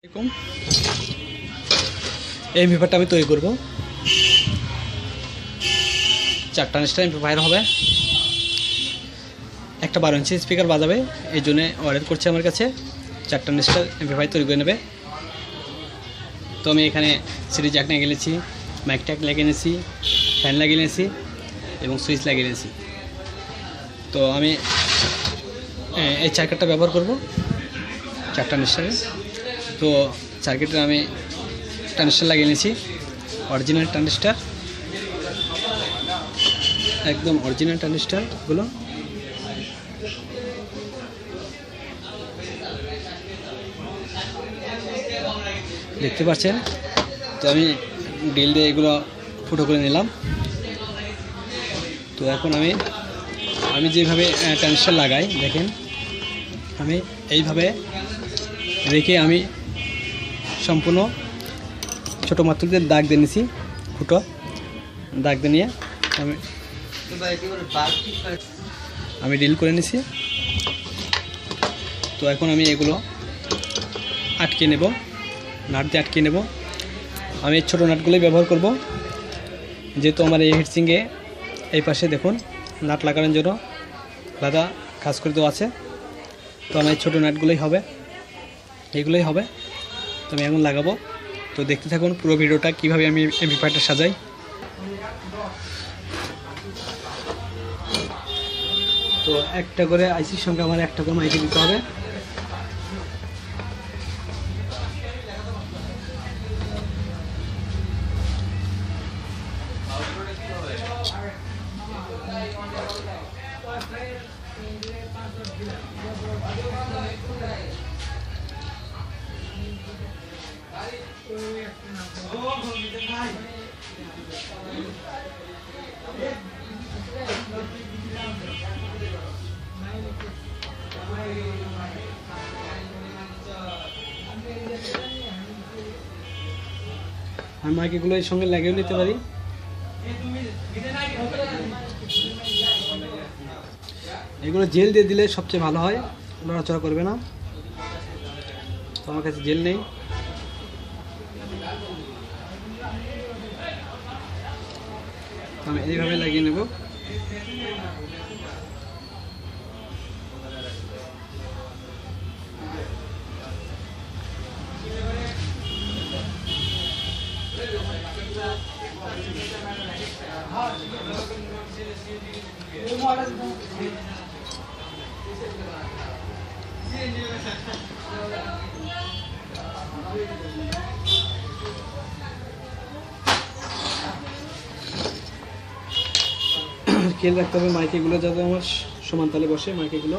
এরকম এই এমপ্লিফায়ারটা আমি তৈরি করব। 4 ট্রানজিস্টার এমপ্লিফায়ার হবে, একটা 12 ইঞ্চি স্পিকার বাজাবে, এই জন্য অর্ডার করছে আমার কাছে 4 ট্রানজিস্টার এমপ্লিফায়ার তৈরি করে নেবে। তো আমি এখানে সিডি জ্যাক লাগিয়ে নিয়েছি, মাইক ট্যাক লাগিয়ে নিয়েছি, ফ্যান লাগিয়ে নিয়েছি এবং সুইচ লাগিয়ে নিয়েছি। তো আমি এই সার্কিটটা ব্যবহার করব 4 ট্রানজিস্টারে। তো সার্কিটে আমি ট্রানজিস্টার লাগিয়ে নিয়েছি, অরিজিনাল ট্রানজিস্টার, একদম অরিজিনাল ট্রানজিস্টারগুলো। দেখতে পাচ্ছেন। তো আমি ড্রিল দিয়ে এগুলো ফুটো করে নিলাম। তো এখন আমি যেভাবে ট্রানজিস্টার লাগাই দেখেন, আমি এইভাবে রেখে আমি সম্পূর্ণ ছোটো মাত্রদের দাগ দিয়ে নিয়েছি, ফুটো দাগ দিয়ে নিয়ে আমি ড্রিল করে নিয়েছি। তো এখন আমি এগুলো আটকে নেব, নাট দিয়ে আটকে নেব। আমি ছোটো নাটগুলোই ব্যবহার করব, যেহেতু আমার এই হিটসিংয়ে এই পাশে দেখুন নাট লাগানোর জন্য আলাদা কাজ করে দেওয়া আছে। তো আমার ছোটো নাটগুলোই হবে, এইগুলোই হবে। তো আমি এখন লাগাবো। তো দেখতে থাকুন পুরো ভিডিওটা কীভাবে আমি এমপ্লিফায়ারটা সাজাই। তো একটা করে আইসির সঙ্গে আমার একটা করে মাইকে দিতে হবে। আর মাইকগুলো এর সঙ্গে লাগিয়ে নিতে পারি। এগুলো জেল দিয়ে দিলে সবচেয়ে ভালো হয়, নড়াচড়া করবে না। তো আমার কাছে জেল নেই। আমি এইভাবে লাগিয়ে নেব। খেয়াল রাখতে হবে মাইকেগুলো যাতে আমার সমান তালে বসে। মাইকেগুলো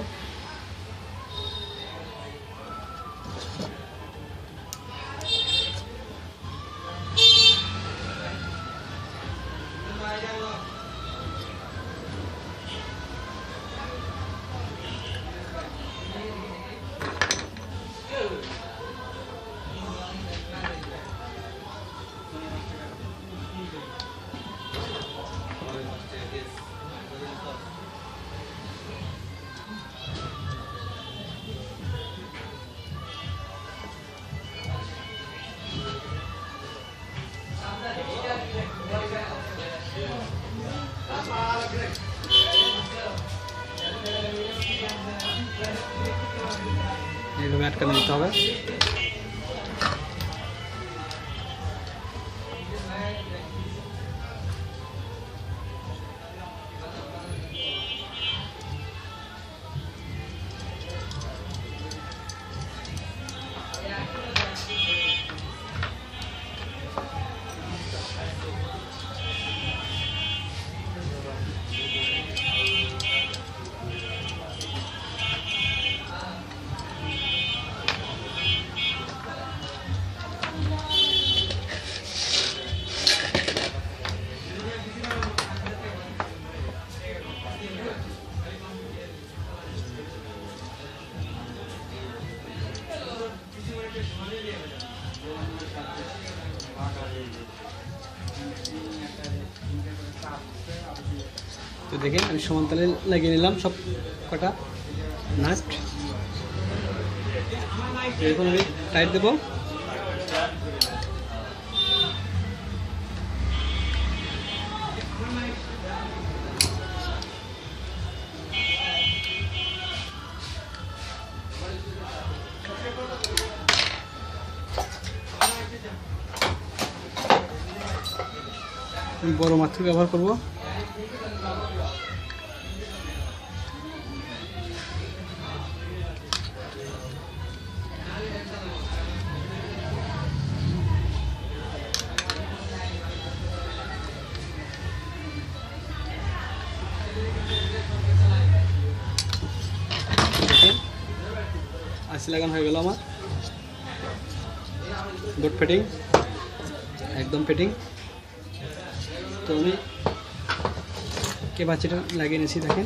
এইভাবে আটকানো দিতে হবে। তো দেখেন আমি সমান্তরালে লাগিয়ে নিলাম সব কটা নাট। এখন আমি টাইট দেবো। বড় মাত্র ব্যবহার করব। আশি লাগানো হয়ে গেল আমার গুড ফিটিং, একদম ফিটিং। তো আমি ক্যাপাসিটর লাগিয়ে নিয়েছি, দেখেন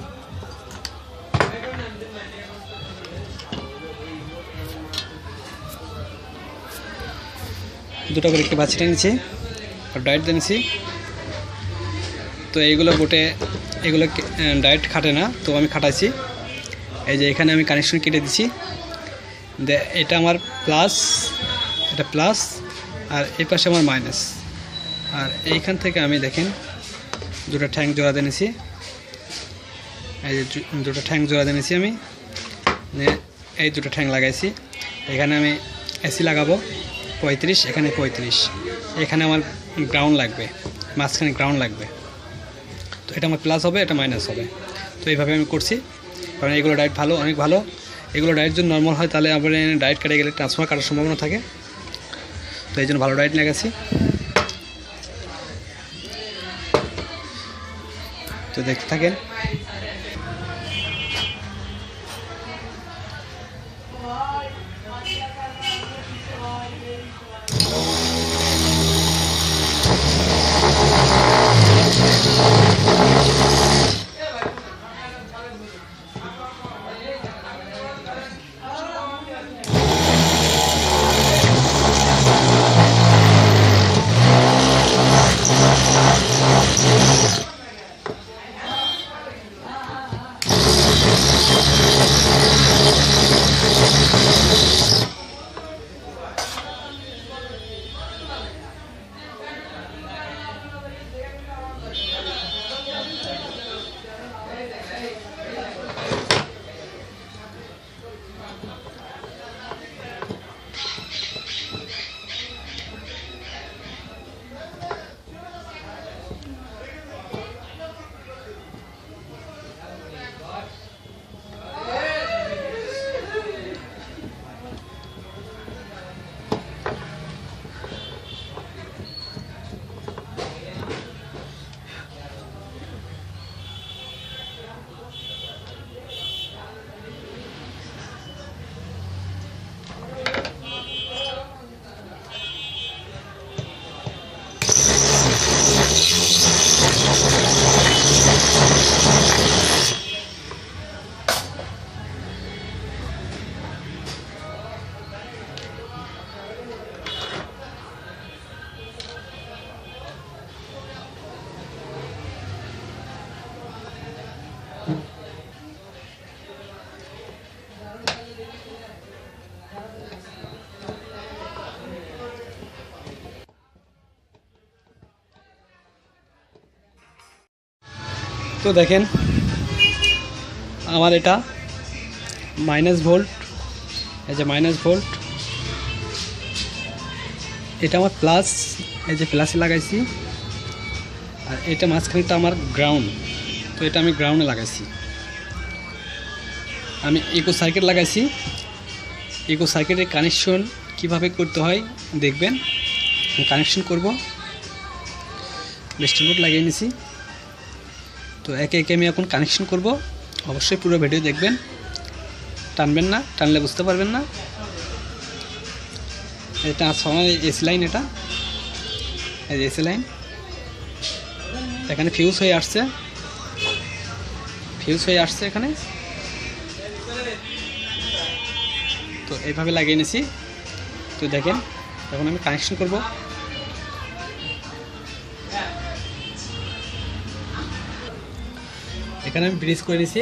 দুটো করে ক্যাপাসিটর নিয়েছি আর ডায়েট দিয়েছি। তো এইগুলো বোটে এগুলো ডায়েট খাটে না, তো আমি খাটাইছি। এই যে এখানে আমি কানেকশন কেটে দিছি, এটা আমার প্লাস, এটা প্লাস, আর এই পাশে আমার মাইনাস। আর এইখান থেকে আমি দেখেন দুটো ঠ্যাং জোড়া দিয়েছি, এই যে দুটো ঠ্যাং জোড়া দিয়েছি আমি, এই দুটো ঠ্যাং লাগাইছি। এখানে আমি এসি লাগাবো 35, এখানে 35, এখানে আমার গ্রাউন্ড লাগবে, মাঝখানে গ্রাউন্ড লাগবে। তো এটা আমার প্লাস হবে, এটা মাইনাস হবে। তো এইভাবে আমি করছি, কারণ এগুলো ডায়েট ভালো, অনেক ভালো। এগুলো ডায়েট যদি নর্মাল হয় তাহলে আবার ডায়েট কেটে গেলে ট্রান্সফার কাটার সম্ভাবনা থাকে। তো এই জন্য ভালো ডায়েট লাগাচ্ছি। তো দেখতে থাকেন। তো দেখেন আমার এটা মাইনাস ভোল্ট, এই যে মাইনাস ভোল্ট, এটা আমার প্লাস, এই যে প্লাসে লাগাইছি। আর এটা মাঝখানেটা আমার গ্রাউন্ড, তো এটা আমি গ্রাউন্ডে লাগাইছি। আমি ইকো সার্কিট লাগাইছি। ইকো সার্কিটের কানেকশন কিভাবে করতে হয় দেখবেন। কানেকশন করব, বেস্ট বোর্ড লাগিয়ে নিয়েছি। তো একে একে আমি এখন কানেকশন করব। অবশ্যই পুরো ভিডিও দেখবেন, টানবেন না, টানলে বুঝতে পারবেন না। এটা ট্রান্সফরমার এসি লাইন, এটা এই এসি লাইন। এখানে ফিউজ হয়ে আসছে, ফিউজ হয়ে আসছে এখানে। তো এইভাবে লাগিয়ে নিয়েছি। তো দেখেন এখন আমি কানেকশন করব। এখানে আমি ব্রিজ করে নিয়েছি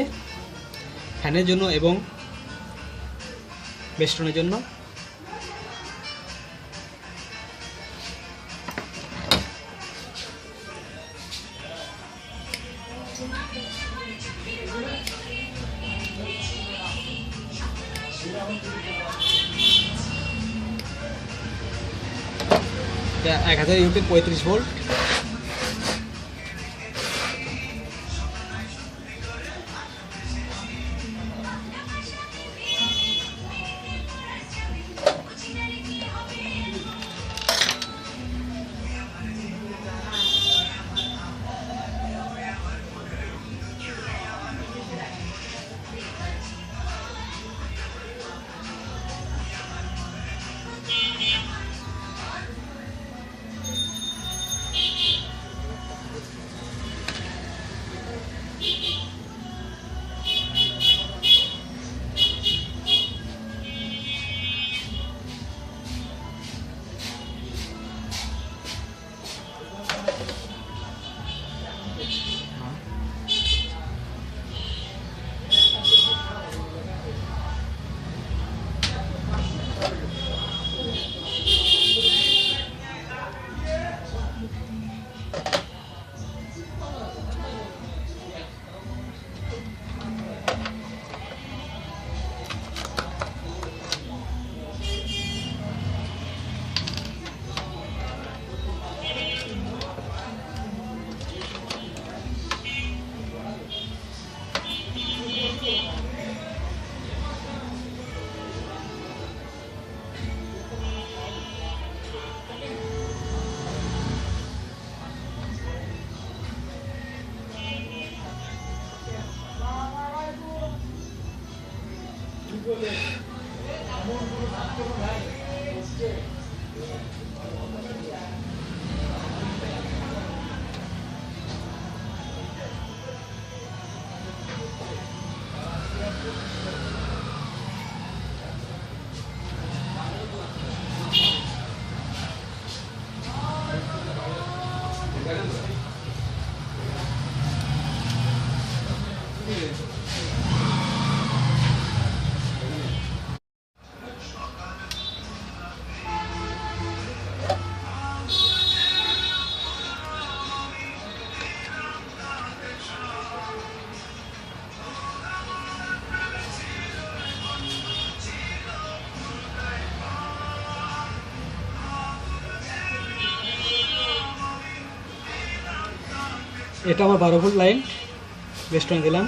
ফ্যানের জন্য এবং বেস্টনের জন্য। এটা 1000 ইউপির 35 ভোল্ট। এটা আমার 12 ভোল্ট লাইন বেস্টনে দিলাম।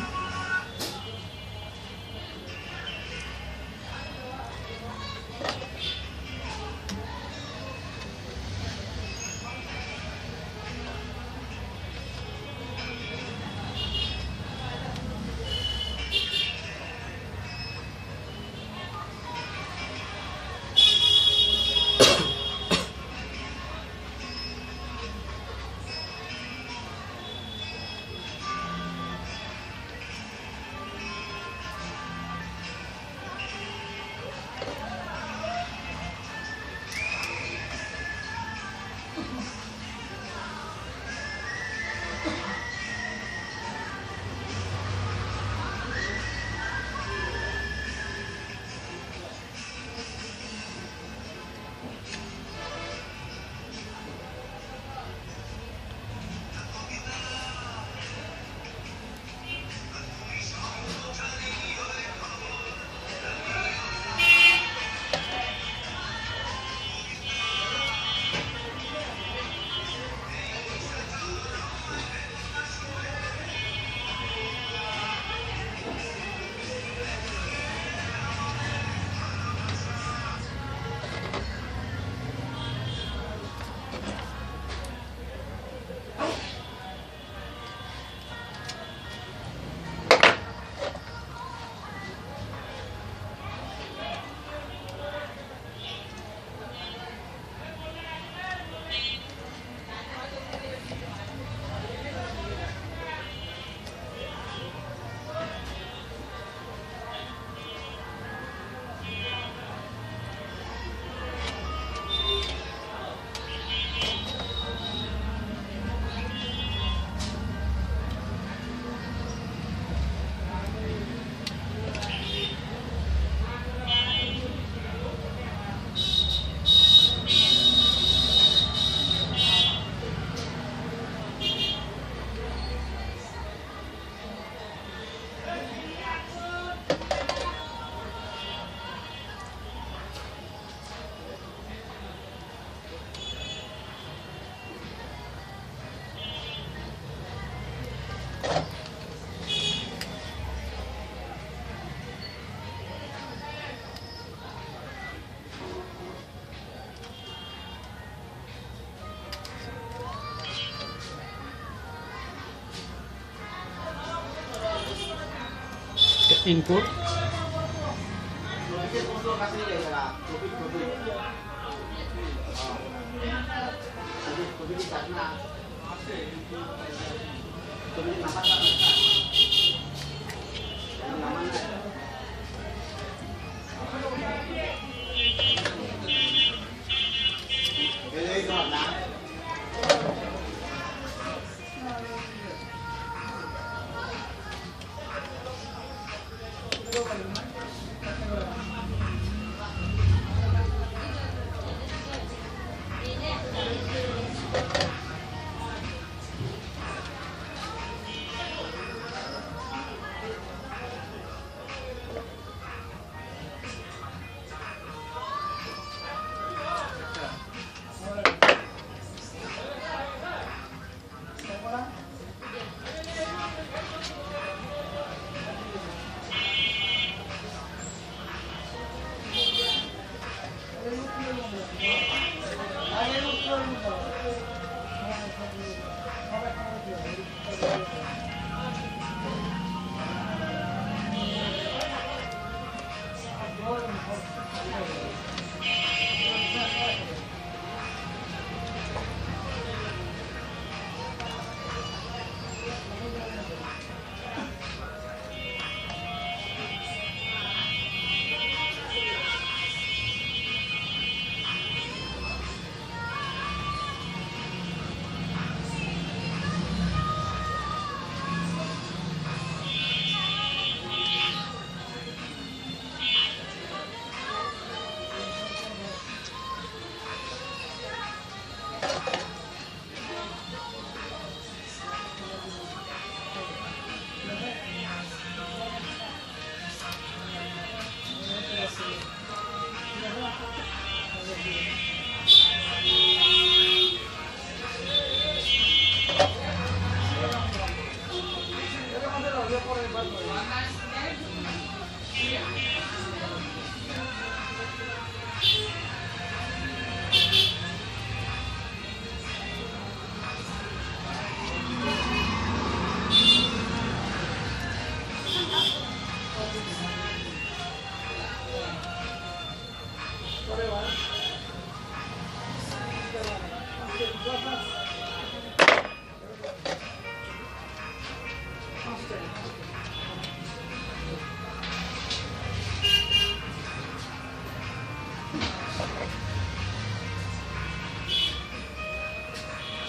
ইনপুট,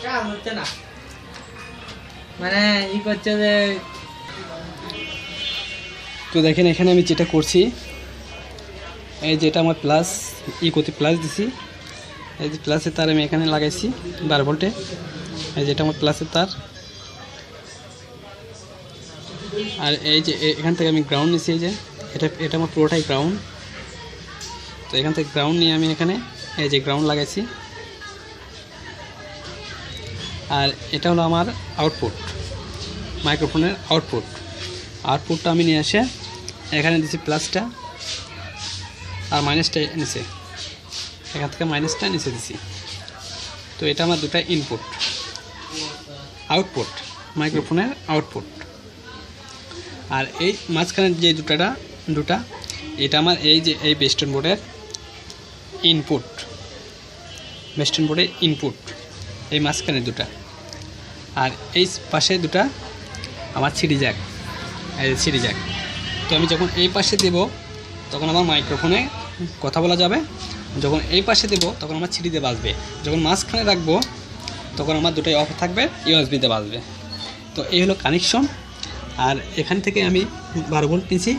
কাজ হচ্ছে না, মানে ই করছে যে। তো দেখেন এখানে আমি যেটা করছি, এই যেটা আমার প্লাস করতে প্লাস দিছি, এই যে প্লাসের তার আমি এখানে লাগাইছি 12 ভোল্টে। এই যেটা আমার প্লাসের তার, আর এই যে এখান থেকে আমি গ্রাউন্ড নিছি, এই যে এটা আমার পুরোটাই গ্রাউন্ড। তো এখান থেকে গ্রাউন্ড নিয়ে আমি এখানে এই যে গ্রাউন্ড লাগাইছি। আর এটা হলো আমার আউটপুট, মাইক্রোফোনের আউটপুটটা আমি নিয়ে এসে এখানে দিছি প্লাসটা, আর মাইনাসটা নিচে, এখান থেকে মাইনাসটা নিচে দিছি। তো এটা আমার দুটা ইনপুট, আউটপুট, মাইক্রোফোনের আউটপুট। আর এই মাঝখানের যে দুটা এটা আমার এই যে এই বেস্টন বোর্ডের ইনপুট, এই মাঝখানে দুটা। আর এই পাশে দুটা আমার সিডি জ্যাক, এই সিডি জ্যাক। তো আমি যখন এই পাশে দেব তখন আমার মাইক্রোফোনে কথা বলা যাবে, যখন এই পাশে দেব তখন আমার সিডিতে বাজবে, যখন মাঝখানে রাখবো তখন আমার দুটোই অফ থাকবে, ইউএসবিতে বাজবে। তো এই হলো কানেকশন। আর এখান থেকে আমি 12 ভোল্ট নিছি,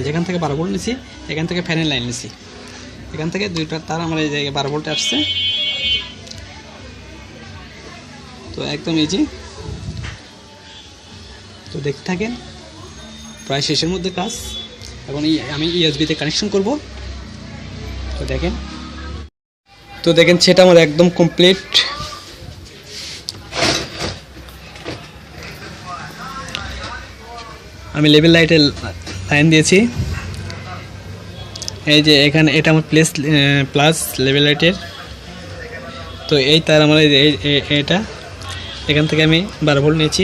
যেখান থেকে 12 ভোল্ট নিছি এখান থেকে ফ্যানের লাইন নিছি, এখান থেকে দুইটা তার আমার এই জায়গায় 12 ভোল্টে আসছে। তো একদম ইজি। তো দেখতে থাকেন, প্রায় শেষের মধ্যে কাজ। এখন আমি ইউএসবিতে কানেকশন করব। তো দেখেন সেটা আমার একদম কমপ্লিট। আমি লেভেল লাইটের লাইন দিয়েছি, এই যে এখানে এটা আমার প্লাস লেভেল লাইটের। তো এই তার আমার এটা এখান থেকে আমি 12 ভোল্ট নিয়েছি,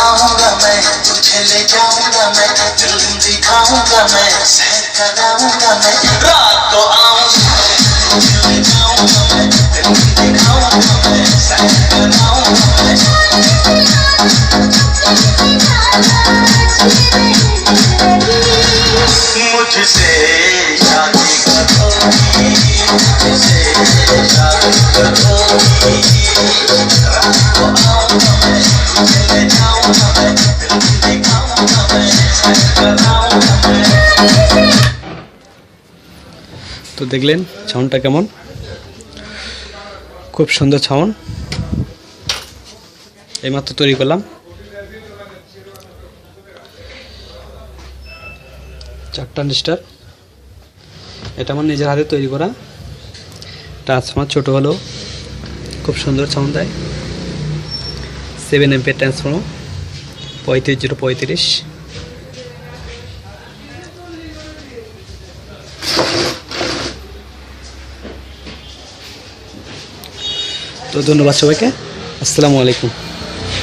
आऊंगा मैं, तुझे ले जाऊंगा मैं, दिल दिखाऊंगा मैं, सैर कराऊंगा मैं। रात को आऊंगा मैं, तुझे ले जाऊंगा मैं, दिल दिखाऊंगा मैं, सैर कराऊंगा मैं। मुझसे शादी करोगी, मुझसे शादी करोगी। रात को आऊंगा मैं, तुझे ले जाऊंगा मैं, दिल दिखाऊंगा मैं, सैर कराऊंगा मैं। তো দেখলেন সাউন্ডটা কেমন, খুব সুন্দর সাউন্ড। এইমাত্র তৈরি করলাম। ট্রানজিস্টর, এটা আমার নিজের হাতে তৈরি করা। ট্রান্সফর্মার ছোট হলেও খুব সুন্দর সাউন্ড দেয়। 7 এম্পিয়ার ট্রান্সফর্মার, 35035। তো ধন্যবাদ সবাইকে, আসসালামু আলাইকুম।